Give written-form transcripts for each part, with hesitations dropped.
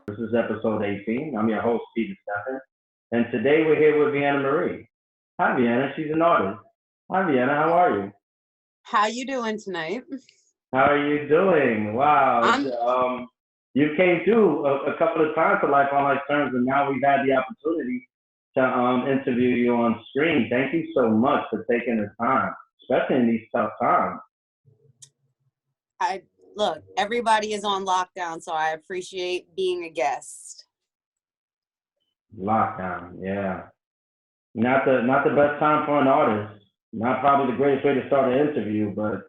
This is episode 18. I'm your host, Peter Steffen. And today we're here with Vienna Marie. Hi, Vienna. She's an artist. Hi, Vienna. How are you? How you doing tonight? How are you doing? Wow. I'm You came through a couple of times to Life on Life Terms, and now we've had the opportunity to interview you on screen. Thank you so much for taking the time, especially in these tough times. I look, everybody is on lockdown, so I appreciate being a guest. Lockdown, yeah. Not the best time for an artist. Not probably the greatest way to start an interview, but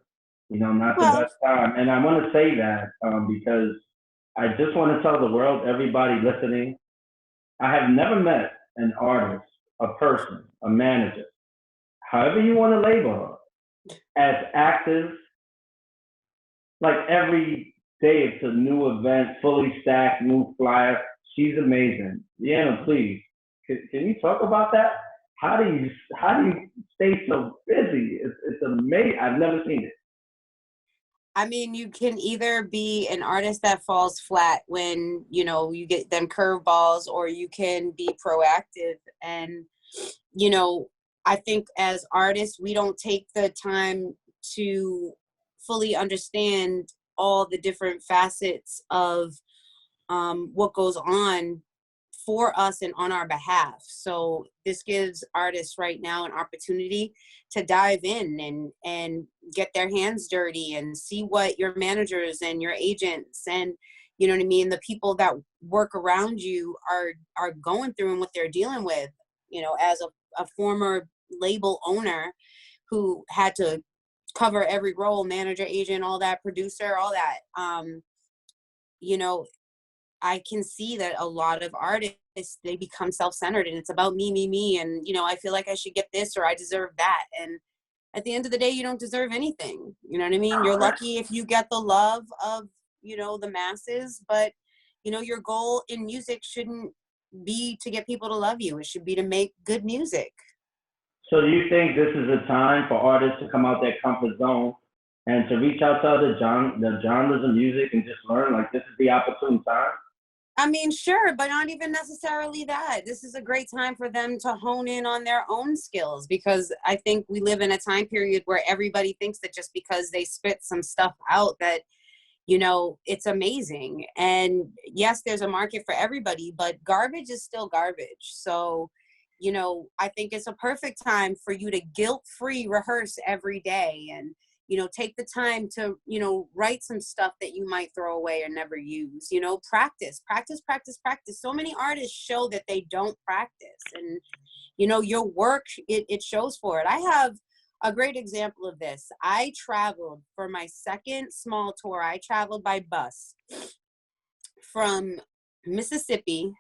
not the Well, best time. And I want to say that because I just want to tell the world, everybody listening, I have never met an artist, a person, a manager, however you want to label her, as active. Like every day, it's a new event, fully stacked, new flyer. She's amazing. Deanna, please, can you talk about that? How do you stay so busy? It's amazing. I've never seen it. I mean, you can either be an artist that falls flat when, you get them curveballs, or you can be proactive. And, I think as artists, we don't take the time to fully understand all the different facets of what goes on for us and on our behalf. So this gives artists right now an opportunity to dive in and get their hands dirty and see what your managers and your agents and, you know what I mean, the people that work around you are going through and what they're dealing with. As a former label owner who had to cover every role, manager, agent, all that, producer, all that, you know I can see that a lot of artists, they become self-centered and it's about me, me, me. And, I feel like I should get this or I deserve that. And at the end of the day, you don't deserve anything. You know what I mean? You're lucky if you get the love of, the masses, but, your goal in music shouldn't be to get people to love you. It should be to make good music. So do you think this is a time for artists to come out their comfort zone and to reach out to other the genres of music and just learn? Like this is the opportune time. I mean, sure, but not even necessarily that. This is a great time for them to hone in on their own skills, because I think we live in a time period where everybody thinks that just because they spit some stuff out that, it's amazing. And yes, there's a market for everybody, but garbage is still garbage. So, I think it's a perfect time for you to guilt-free rehearse every day and, take the time to, write some stuff that you might throw away or never use, practice. So many artists show that they don't practice, and, your work, it shows for it. I have a great example of this. I traveled for my second small tour. I traveled by bus from Mississippi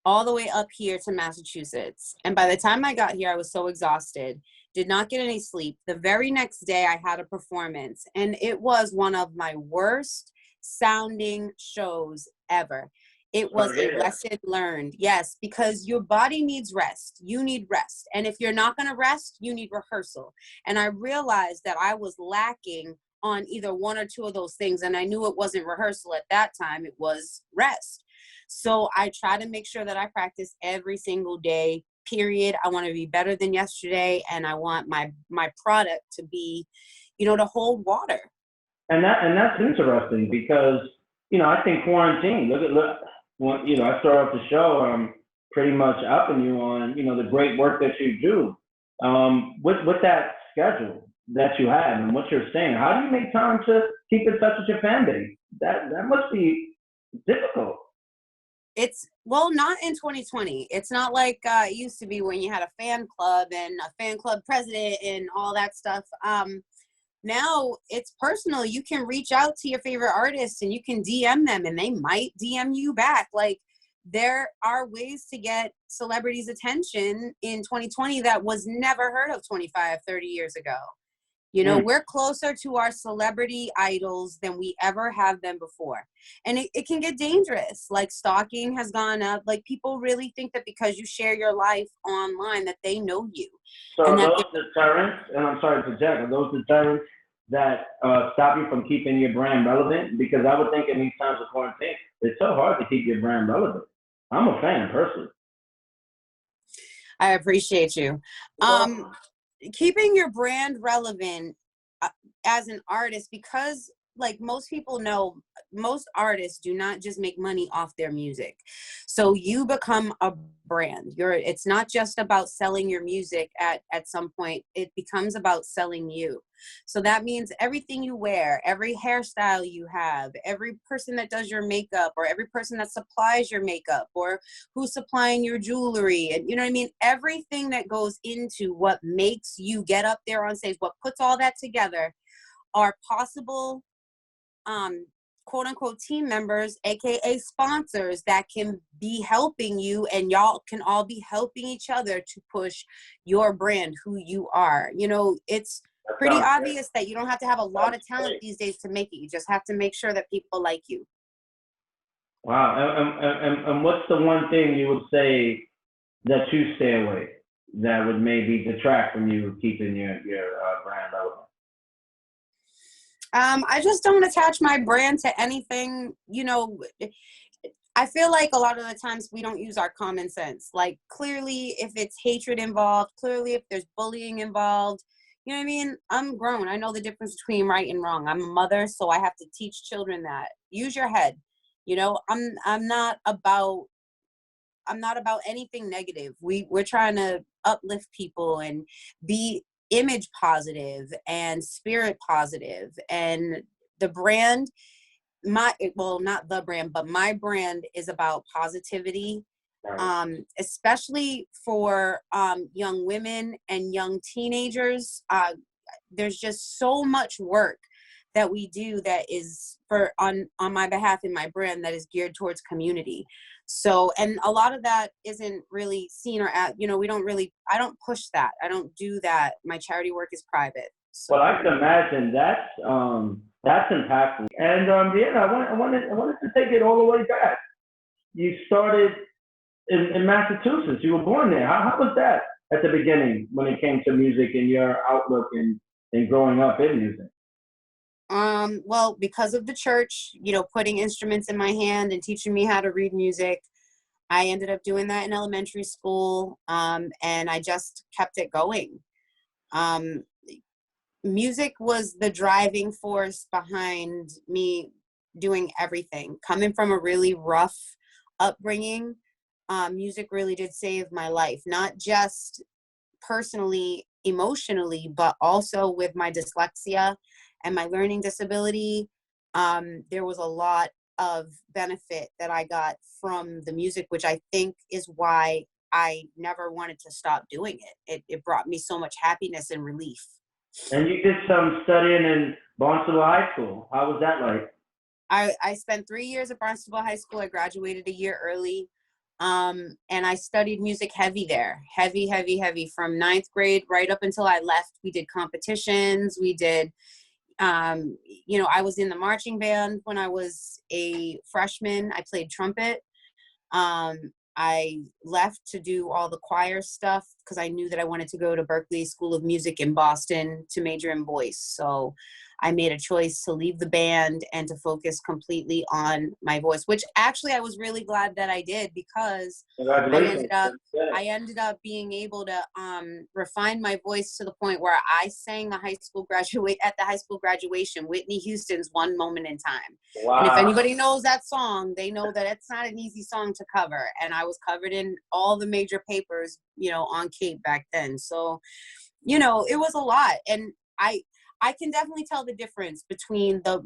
all the way up here to Massachusetts. And by the time I got here, I was so exhausted, did not get any sleep. The very next day I had a performance, and it was one of my worst sounding shows ever. It was a lesson learned. Yes, because your body needs rest. You need rest. And if you're not going to rest, you need rehearsal. And I realized that I was lacking on either one or two of those things. And I knew it wasn't rehearsal at that time. It was rest. So I try to make sure that I practice every single day, period. I want to be better than yesterday. And I want my product to be, to hold water. And that's interesting because, I think quarantine, look, I start off the show, pretty much upping you on, the great work that you do. With that schedule that you have and what you're saying, how do you make time to keep in touch with your fan base? That must be difficult. It's, well, not in 2020. It's not like it used to be when you had a fan club and a fan club president and all that stuff. Now it's personal. You can reach out to your favorite artists and you can DM them and they might DM you back. Like, there are ways to get celebrities' attention in 2020 that was never heard of 25, 30 years ago. We're closer to our celebrity idols than we ever have been before. And it can get dangerous. Like, stalking has gone up. Like, people really think that because you share your life online that they know you. So are those deterrents, and I'm sorry to Jack, are those deterrents that stop you from keeping your brand relevant? Because I would think in these times of quarantine, it's so hard to keep your brand relevant. I'm a fan personally. I appreciate you. Keeping your brand relevant uh, as an artist, because like most people know, most artists do not just make money off their music. So you become a brand. It's not just about selling your music at some point. It becomes about selling you. So that means everything you wear, every hairstyle you have, every person that does your makeup, or every person that supplies your makeup, or who's supplying your jewelry, and you know what I mean? Everything that goes into what makes you get up there on stage, what puts all that together, are possible quote unquote team members, aka sponsors, that can be helping you, and y'all can all be helping each other to push your brand, who you are. You know, it's pretty obvious that you don't have to have a lot of talent these days to make it. You just have to make sure that people like you. Wow. And what's the one thing you would say that you stay away that would maybe detract from you keeping your brand relevant? I just don't attach my brand to anything. You know, I feel like a lot of the times we don't use our common sense. Like, clearly, if it's hatred involved, clearly, if there's bullying involved, you know what I mean? I'm grown. I know the difference between right and wrong. I'm a mother, so I have to teach children that. Use your head. You know, I'm not about anything negative. We're trying to uplift people and be image positive and spirit positive. And the brand, not the brand, but my brand is about positivity, especially for young women and young teenagers. There's just so much work that we do that is on my behalf in my brand, that is geared towards community. So, and a lot of that isn't really seen or you know, I don't push that. I don't do that. My charity work is private. So. Well, I can imagine that's impactful. And yeah, I wanted to take it all the way back. You started in Massachusetts. You were born there. How was that at the beginning when it came to music and your outlook and growing up in music? Well, because of the church, you know, putting instruments in my hand and teaching me how to read music, I ended up doing that in elementary school, and I just kept it going. Music was the driving force behind me doing everything. Coming from a really rough upbringing, music really did save my life, not just personally, emotionally, but also with my dyslexia and my learning disability. There was a lot of benefit that I got from the music, which I think is why I never wanted to stop doing it. It brought me so much happiness and relief. And you did some studying in Barnstable High School. How was that like? I spent 3 years at Barnstable High School. I graduated a year early. And I studied music heavy there, heavy from ninth grade right up until I left. We did competitions. We did, you know, I was in the marching band when I was a freshman. I played trumpet. I left to do all the choir stuff because I knew that I wanted to go to Berklee School of Music in Boston to major in voice. So I made a choice to leave the band and to focus completely on my voice, which actually I was really glad that I did, because I ended up being able to refine my voice to the point where I sang at the high school graduation, Whitney Houston's "One Moment in Time." Wow. And if anybody knows that song, they know that it's not an easy song to cover. And I was covered in all the major papers, you know, on Cape back then. So, you know, it was a lot. And I can definitely tell the difference between the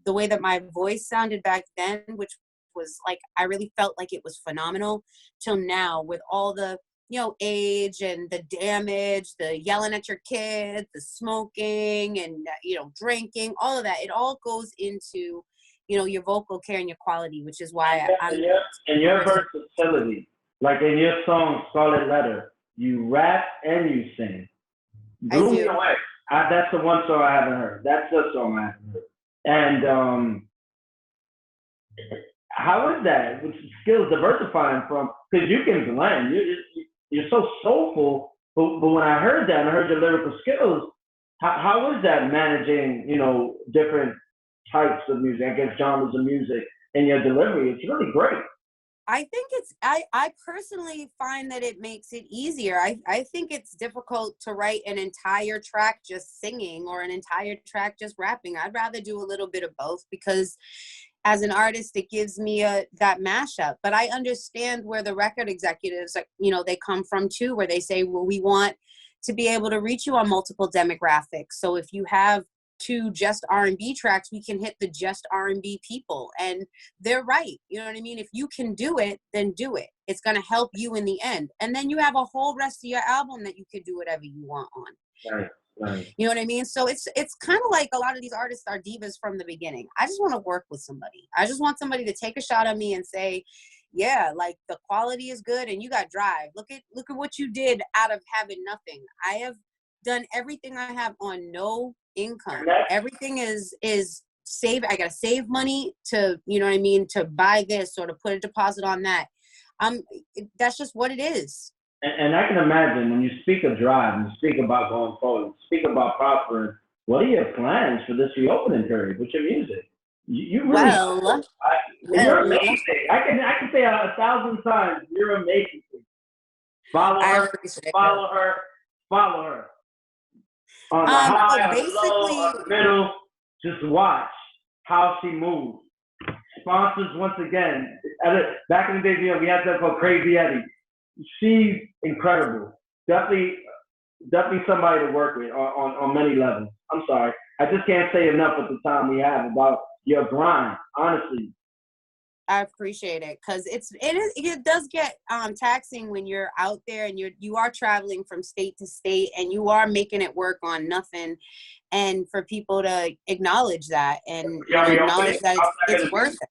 way that my voice sounded back then, which was like, I really felt like it was phenomenal, till now with all the, you know, age and the damage, the yelling at your kids, the smoking and, you know, drinking, all of that. It all goes into, you know, your vocal care and your quality, which is why and your versatility, like in your song Scarlet Letter, you rap and you sing. Blew me away. That's the one song I haven't heard. That's the song I haven't heard. And how is that? Which skills diversifying from? Because you can blend. You're so soulful. But when I heard that and I heard your lyrical skills, How is that managing, different types of music, I guess genres of music, and your delivery? It's really great. I think I personally find that it makes it easier. I think it's difficult to write an entire track just singing or an entire track just rapping. I'd rather do a little bit of both because as an artist, it gives me that mashup. But I understand where the record executives, they come from too, where they say, well, we want to be able to reach you on multiple demographics. So if you have two just R&B tracks, we can hit the just R&B people. And they're right. You know what I mean? If you can do it, then do it. It's going to help you in the end. And then you have a whole rest of your album that you could do whatever you want on. Right, right. You know what I mean? So it's kind of like a lot of these artists are divas from the beginning. I just want to work with somebody. I just want somebody to take a shot at me and say, yeah, like the quality is good and you got drive. Look at what you did out of having nothing. I have done everything I have on no income. Everything is save. I got to save money to, you know what I mean, to buy this or to put a deposit on that. That's just what it is. And I can imagine when you speak of drive and you speak about going forward, you speak about prospering, what are your plans for this reopening period with your music? You really, you're amazing. I can say 1,000 times, you're amazing. Follow her, follow her, follow her. On the high, on the low, on the middle, just watch how she moves. Sponsors, once again, back in the days, we had that called Crazy Eddie. She's incredible. Definitely somebody to work with on many levels. I'm sorry. I just can't say enough at the time we have about your grind, honestly. I appreciate it because it does get taxing when you're out there and you are traveling from state to state and you are making it work on nothing, and for people to acknowledge that and acknowledge that it's worth it.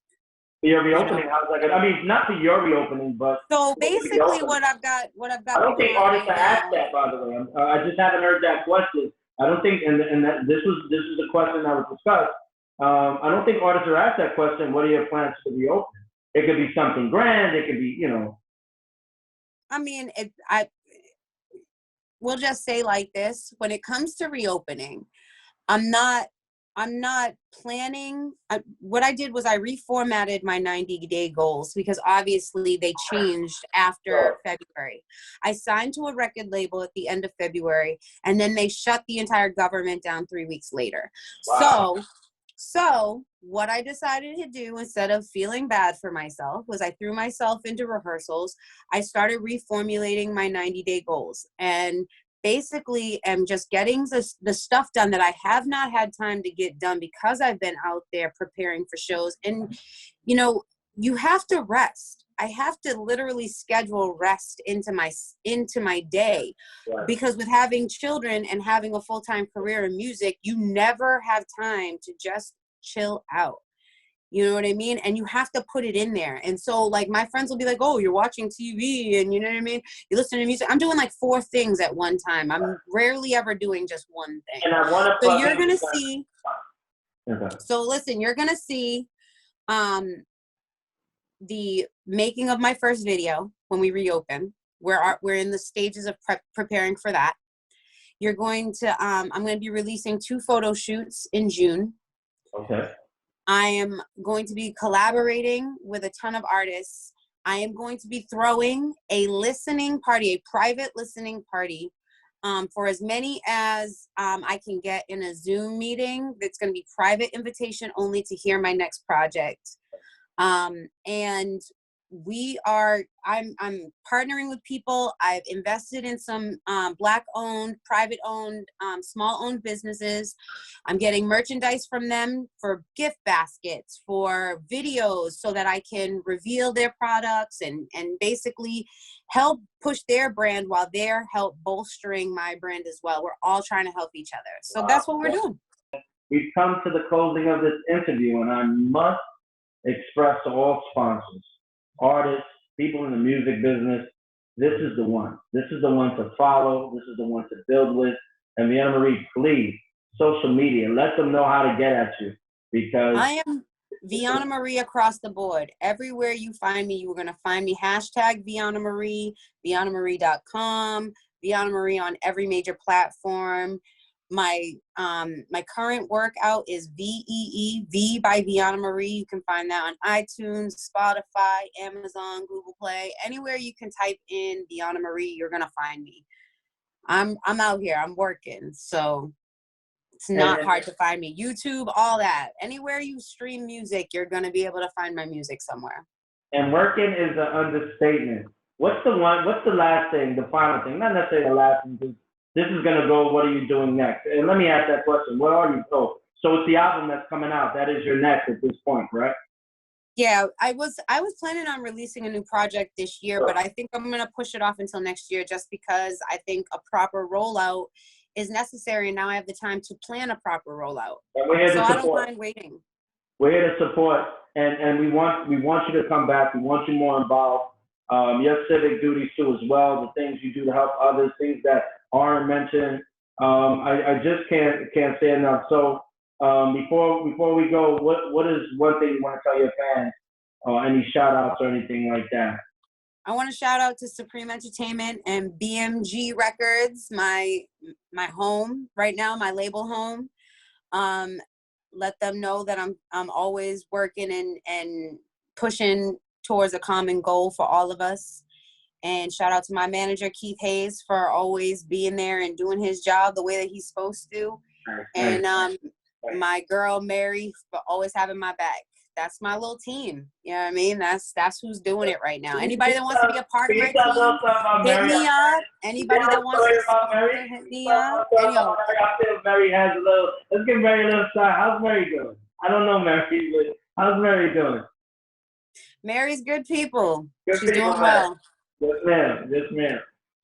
Your reopening, how's that good? I mean, not for your reopening, but so basically, what I've got. I don't think artists are asked that, by the way. I just haven't heard that question. I don't think, and that this is a question that was discussed. I don't think artists are asked that question. What are your plans to reopen? It could be something grand. It could be, I mean, we'll just say like this: when it comes to reopening, I'm not planning. What I did was I reformatted my 90-day goals because obviously they changed after February. I signed to a record label at the end of February, and then they shut the entire government down 3 weeks later. Wow. So what I decided to do instead of feeling bad for myself was I threw myself into rehearsals. I started reformulating my 90-day goals and basically am just getting the stuff done that I have not had time to get done because I've been out there preparing for shows. And, you have to rest. I have to literally schedule rest into my day because with having children and having a full-time career in music, you never have time to just chill out. You know what I mean? And you have to put it in there. And so like my friends will be like, oh, you're watching TV and you know what I mean? You listen to music. I'm doing like 4 things at one time. I'm rarely ever doing just one thing. And I want to so you're going to see. Okay. So listen, you're going to see the making of my first video when we reopen. We're in the stages of preparing for that. You're going to, I'm going to be releasing 2 photo shoots in June. Okay. I am going to be collaborating with a ton of artists. I am going to be throwing a listening party, a private listening party for as many as I can get in a Zoom meeting. That's going to be private invitation only to hear my next project. And I'm partnering with people. I've invested in some Black-owned, private-owned, small-owned businesses. I'm getting merchandise from them for gift baskets, for videos, so that I can reveal their products and basically help push their brand while they're help bolstering my brand as well. We're all trying to help each other. So that's what we're doing. We've come to the closing of this interview, and I must express to all sponsors, artists, people in the music business, this is the one. This is the one to follow. This is the one to build with. And Vienna Marie, please, social media, let them know how to get at you, because I am Vienna Marie across the board. Everywhere you find me, you're going to find me. Hashtag Vienna Marie, ViannaMarie.com, Vienna Marie on every major platform. my current workout is VEE, V by Viana Marie. You can find that on iTunes, Spotify, Amazon, Google Play, anywhere you can type in Viana Marie, you're gonna find me. I'm out here. I'm working, so it's not hard to find me. YouTube, all that. Anywhere you stream music, you're gonna be able to find my music somewhere. And working is an understatement. What's the last thing, the final thing? Not necessarily the last thing, because this is gonna go. What are you doing next? And let me ask that question. Where are you? Oh, so it's the album that's coming out. That is your next at this point, correct? Yeah, I was planning on releasing a new project this year, but I think I'm gonna push it off until next year, just because I think a proper rollout is necessary, and now I have the time to plan a proper rollout. And we're here So to I don't support. mind waiting. We're here to support, and we want you to come back. We want you more involved. Your civic duties too, as well. The things you do to help others, things that aren't mentioned. I just can't say enough. So before we go, what is one thing you want to tell your fans? Any shout outs or anything like that? I want to shout out to Supreme Entertainment and BMG Records, my home right now, my label home. Let them know that I'm always working and pushing towards a common goal for all of us. And shout out to my manager, Keith Hayes, for always being there and doing his job the way that he's supposed to. And my girl, Mary, for always having my back. That's my little team. You know what I mean? That's who's doing it right now. Anybody that wants to be a part of my team, hit me up. Anybody that wants to sponsor, hit me up. I feel Mary has a little, let's give Mary a little side. How's Mary doing? I don't know Mary, but how's Mary doing? Mary's good people. Good She's people, doing well. Yes, ma'am. Yes, ma'am.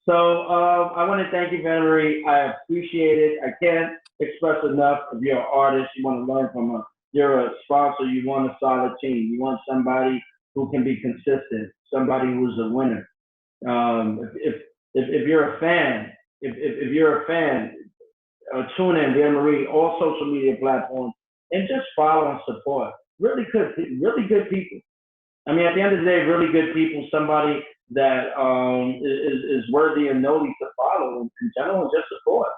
So I want to thank you, Viana Marie. I appreciate it. I can't express enough of your artist. You want to learn from her. You're a sponsor. You want a solid team. You want somebody who can be consistent. Somebody who's a winner. If you're a fan, if you're a fan, tune in, Viana Marie, all social media platforms, and just follow and support. Really good people. I mean, at the end of the day, really good people. Somebody that is worthy and noteworthy to follow in general, and just support.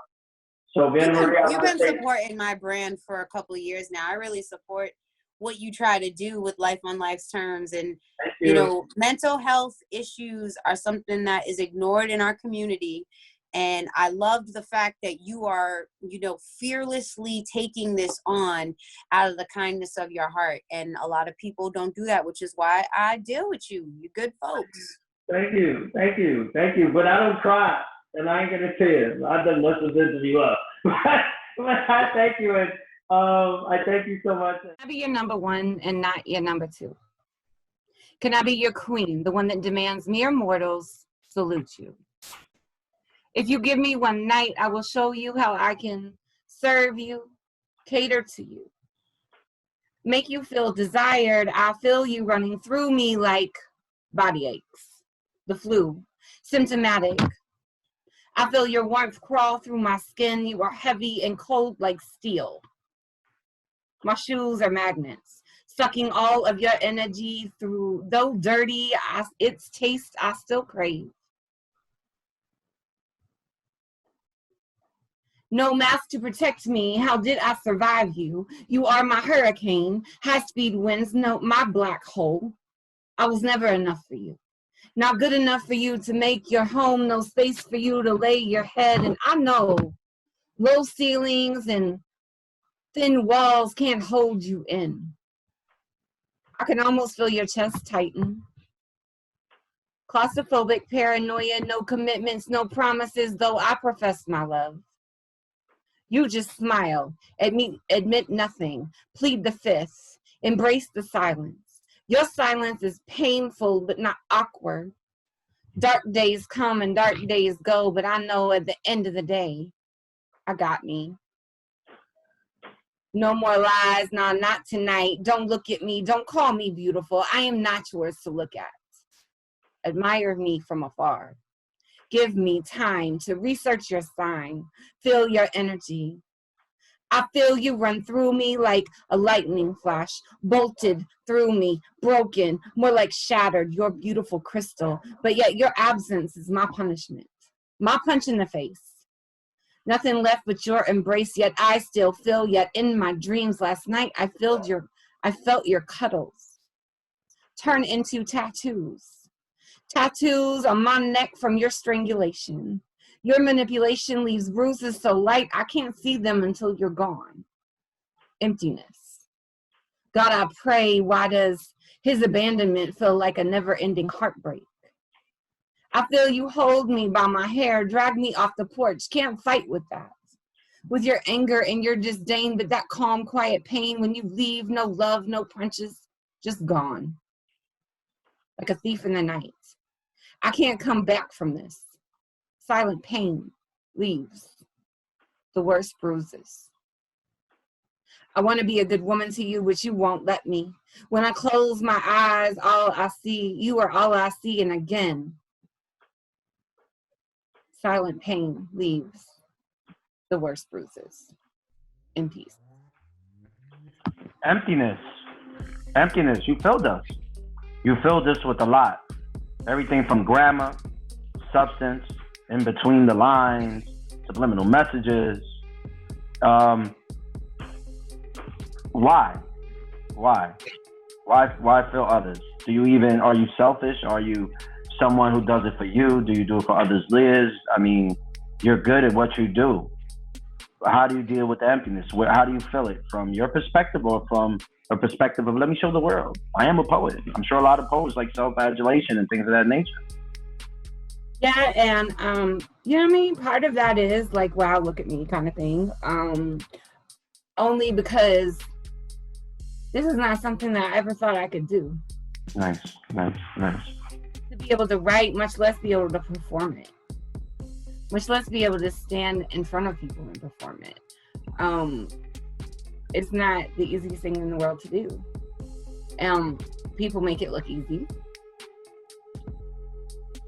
So, Viana Marie, you've been supporting my brand for a couple of years now. I really support what you try to do with Life on Life's Terms. And, you know, mental health issues are something that is ignored in our community. And I loved the fact that you are, you know, fearlessly taking this on out of the kindness of your heart. And a lot of people don't do that, which is why I deal with you. You good folks. Thank you. But I don't cry, and I ain't gonna tears. I done mess this interview up. But I thank you, and I thank you so much. Can I be your number one and not your number two? Can I be your queen, the one that demands mere mortals salute you? If you give me one night, I will show you how I can serve you, cater to you, make you feel desired. I feel you running through me like body aches, the flu, symptomatic. I feel your warmth crawl through my skin. You are heavy and cold like steel. My shoes are magnets, sucking all of your energy through. Though dirty, its taste I still crave. No mask to protect me. How did I survive you? You are my hurricane, high-speed winds, no, my black hole. I was never enough for you. Not good enough for you to make your home, no space for you to lay your head. And I know low ceilings and thin walls can't hold you in. I can almost feel your chest tighten. Claustrophobic, paranoia, no commitments, no promises, though I profess my love. You just smile, admit nothing, plead the fifth, embrace the silence. Your silence is painful, but not awkward. Dark days come and dark days go, but I know at the end of the day, I got me. No more lies, nah, not tonight. Don't look at me, don't call me beautiful. I am not yours to look at. Admire me from afar. Give me time to research your sign, feel your energy. I feel you run through me like a lightning flash, bolted through me, broken, more like shattered, your beautiful crystal. But yet your absence is my punishment, my punch in the face. Nothing left but your embrace, yet I still feel, yet in my dreams last night I felt your cuddles turn into tattoos. Tattoos on my neck from your strangulation. Your manipulation leaves bruises so light I can't see them until you're gone. Emptiness. God, I pray, why does his abandonment feel like a never-ending heartbreak? I feel you hold me by my hair, drag me off the porch, can't fight with that. With your anger and your disdain, but that calm, quiet pain when you leave, no love, no punches, just gone. Like a thief in the night. I can't come back from this. Silent pain leaves the worst bruises. I want to be a good woman to you, but you won't let me. When I close my eyes, all I see, you are all I see, and again, silent pain leaves the worst bruises. In peace. Emptiness. Emptiness. You filled us. You filled us with a lot. Everything from grammar, substance, in between the lines, subliminal messages. Why? Why fill others? Are you selfish? Are you someone who does it for you? Do you do it for others' lives? I mean, you're good at what you do. How do you deal with the emptiness? How do you fill it? From your perspective or from a perspective of, let me show the world. I am a poet. I'm sure a lot of poets like self-adulation and things of that nature. Yeah, and you know what I mean? Part of that is like, wow, look at me kind of thing. Only because this is not something that I ever thought I could do. Nice. To be able to write, much less be able to perform it. Much less be able to stand in front of people and perform it. It's not the easiest thing in the world to do. People make it look easy.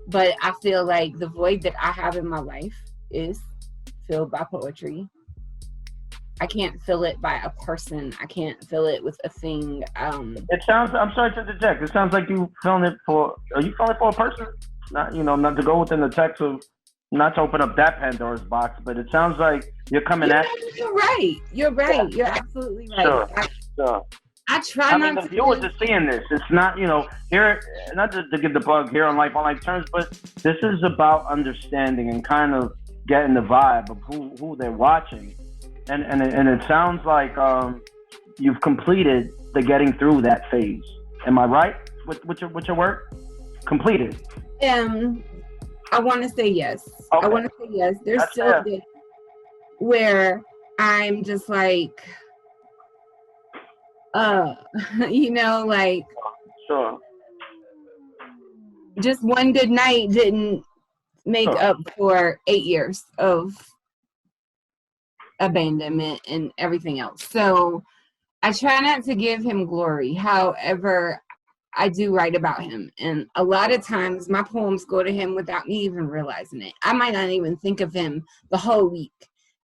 But I feel like the void that I have in my life is filled by poetry. I can't fill it by a person. I can't fill it with a thing. It sounds, I'm sorry to interject, it sounds like are you filling it for a person? Not to go within the text of, not to open up that Pandora's box, but it sounds like you're coming at. You're right. You're absolutely right. Sure. I try not to. The viewers are seeing this. It's not, here, not to give the plug here on Life on Life Terms, but this is about understanding and kind of getting the vibe of who they're watching. And it sounds like you've completed the getting through that phase. Am I right with your work? Completed. I want to say yes. Okay. I want to say yes. There's That's still a bit where I'm just like, like, sure. Just one good night didn't make up for 8 years of abandonment and everything else. So I try not to give him glory. However, I do write about him. And a lot of times my poems go to him without me even realizing it. I might not even think of him the whole week.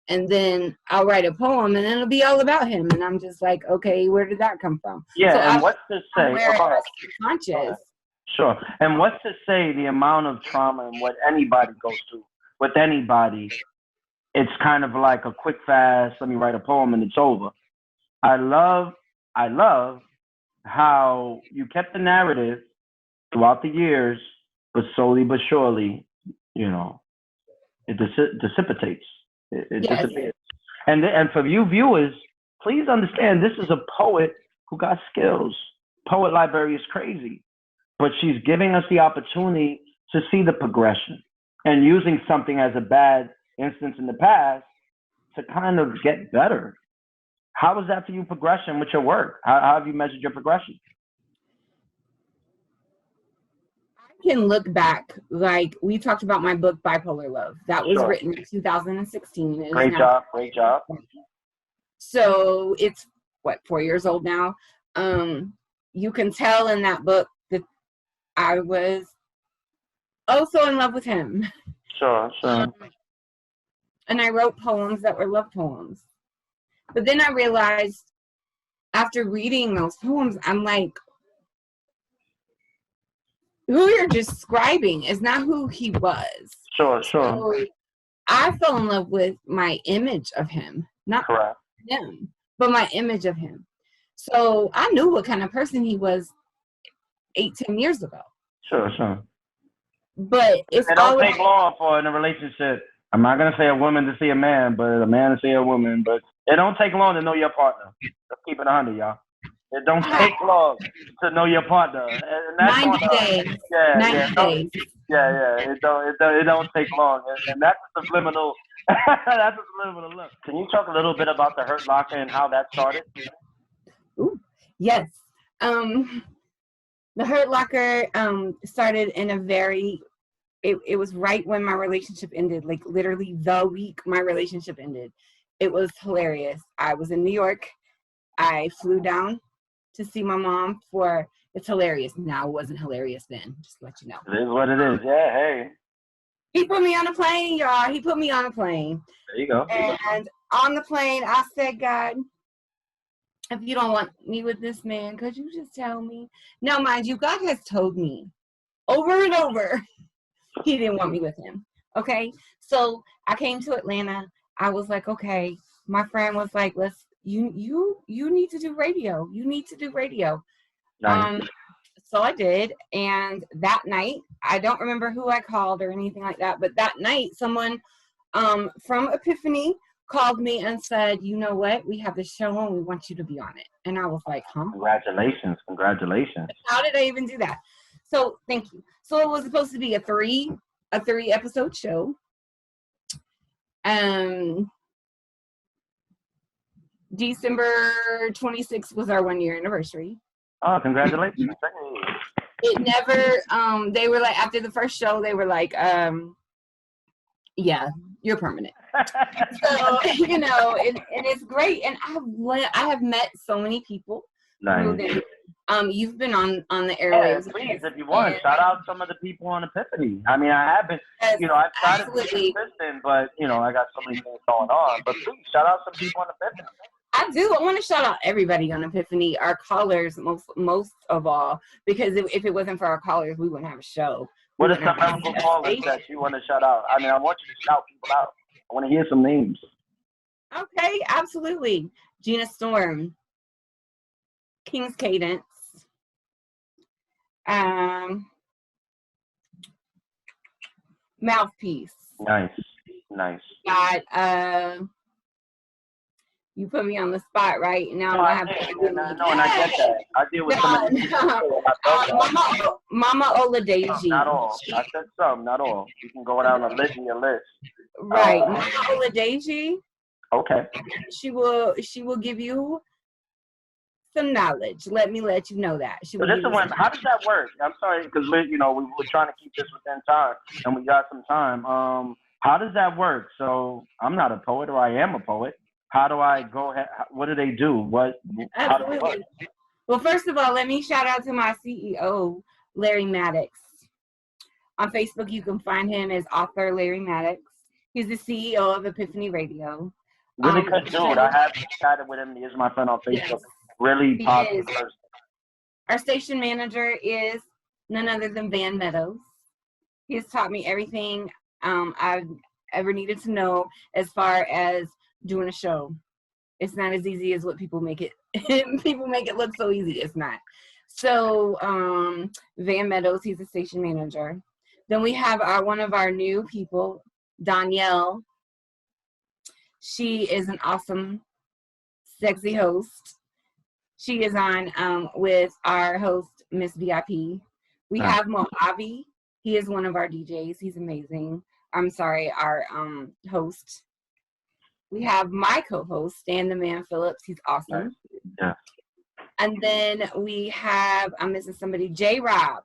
And then I'll write a poem and it'll be all about him. And I'm just like, okay, where did that come from? Yeah, so and what's to say? Conscious. Sure. And what's to say the amount of trauma and what anybody goes through with anybody, it's kind of like a quick fast, let me write a poem and it's over. I love how you kept the narrative throughout the years, but slowly but surely, it dissipates. It Yes. dissipates. And for you viewers, please understand this is a poet who got skills. Poet library is crazy, but she's giving us the opportunity to see the progression and using something as a bad instance in the past to kind of get better. How was that for you, progression with your work? How have you measured your progression? I can look back, like we talked about my book, Bipolar Love. That was written in 2016. Great job. So it's, 4 years old now? You can tell in that book that I was also in love with him. Sure. And I wrote poems that were love poems. But then I realized after reading those poems, I'm like, who you're describing is not who he was. Sure. So I fell in love with my image of him, not Correct. him, but my image of him. So I knew what kind of person he was 8-10 years ago. Sure. But it's It don't take long for in a relationship. I'm not gonna say a woman to see a man, but a man to see a woman. But it don't take long to know your partner. Let's keep it 100, y'all. It don't take long to know your partner, and that's 90 days. Yeah, 90 days. Yeah. It don't take long, and that's a subliminal. That's a subliminal look. Can you talk a little bit about the Hurt Locker and how that started? Ooh, yes. The Hurt Locker started in a very. It was right when my relationship ended, like literally the week my relationship ended. It was hilarious. I was in New York. I flew down to see my mom for, it's hilarious. Now it wasn't hilarious then, just to let you know. It is what it is. Yeah, hey. He put me on a plane, y'all. He put me on a plane. There you go. And on the plane, I said, God, if you don't want me with this man, could you just tell me? Now, mind you, God has told me over and over he didn't want me with him. Okay? So I came to Atlanta. I was like, okay. My friend was like, you need to do radio. You need to do radio. Nice. So I did. And that night, I don't remember who I called or anything like that, but that night someone from Epiphany called me and said, you know what? We have this show and we want you to be on it. And I was like, huh? Congratulations. How did I even do that? So thank you. So it was supposed to be a three episode show. December 26th was our 1 year anniversary. Oh, congratulations. It never, they were like, after the first show, they were like, yeah, you're permanent. So, you know, and it's great. And I have met so many people. Nice. You've been on the airwaves. Yeah, please, if you want, shout out some of the people on Epiphany. I mean, I haven't, you know, I've tried to be consistent, but, you know, I got so many things going on. But please, shout out some people on Epiphany. I do. I want to shout out everybody on Epiphany, our callers, most of all, because if it wasn't for our callers, we wouldn't have a show. What are some memorable callers that you want to shout out? I mean, I want you to shout people out. I want to hear some names. Okay, absolutely. Gina Storm, King's Cadence, Mouthpiece. Nice. Got you put me on the spot right now. No, I get that. I deal with some of these Mama Oladeji. Not all. I said some, not all. You can go down a list. Right. Mama Oladeji. Okay. She will give you some knowledge. Let me let you know that. So how does that work? I'm sorry, because we were trying to keep this within time, and we got some time. How does that work? So I'm not a poet, or I am a poet. How do I go ahead? What do they do? How does it work? Well, first of all, let me shout out to my CEO, Larry Maddox. On Facebook, you can find him as author Larry Maddox. He's the CEO of Epiphany Radio. Really good dude. I have chatted with him. He is my friend on Facebook. Yes, really positive person. Our station manager is none other than Van Meadows. He has taught me everything I've ever needed to know as far as doing a show. It's not as easy as what people make it. People make it look so easy. It's not. So Van Meadows, he's a station manager. Then we have one of our new people, Danielle. She is an awesome, sexy host. She is on with our host, Miss VIP. We have Mojave. He is one of our DJs. He's amazing. I'm sorry, our host. We have my co-host, Stan the Man Phillips. He's awesome. Yeah. And then we have, I'm missing somebody, J-Rob.